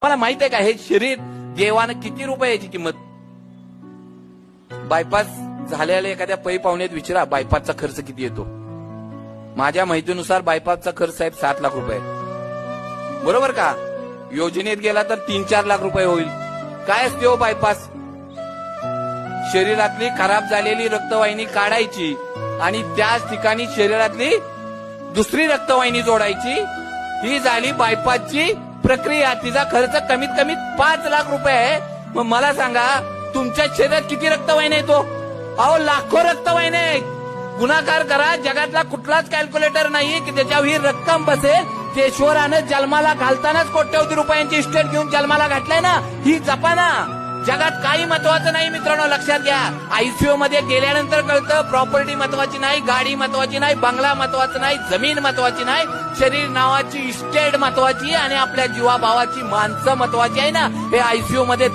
मला माहित आहे का हे शरीर देवानं किती रुपयाची किंमत. बायपास झालेल्या एखाद्या पै पाहुण्यात विचारा बायपासचा खर्च किती येतो. माझ्या माहितीनुसार बायपासचा खर्च साहेब 7 लाख रुपये, बरोबर का. योजनेत गेला तर 3-4 लाख रुपये होईल. काय असते हो बायपास. शरीरातली खराब झालेली रक्तवाहिनी काढायची आणि त्याच ठिकाणी शरीरातली दुसरी रक्तवाहिनी जोडायची. ही झाली बायपासची प्रक्रिया. तिचा खर्च कमीत कमी 5 लाख रुपये आहे. मग मला सांगा तुमच्या शरीरात किती रक्तवाहिन्या येतो. अहो लाखो रक्तवाहिन्या आहेत. गुणाकार करा. जगातला कुठलाच कॅल्क्युलेटर नाही की त्याच्यावर ही रक्कम बसेल. केशवरानं जन्माला घालतानाच कोट्यवधी रुपयांची इस्टेट घेऊन जन्माला घातलाय ना. ही जपा ना. जगात काही महत्वाचं नाही मित्रांनो, लक्षात घ्या. आयसीयू मध्ये गेल्यानंतर कळतं प्रॉपर्टी महत्वाची नाही, गाडी महत्वाची नाही, बंगला महत्वाचा नाही, जमीन महत्वाची नाही, शरीर नावाची इस्टेट महत्वाची आणि आपल्या जीवाभावाची माणसं महत्वाची आहे ना. हे आयसीयू मध्ये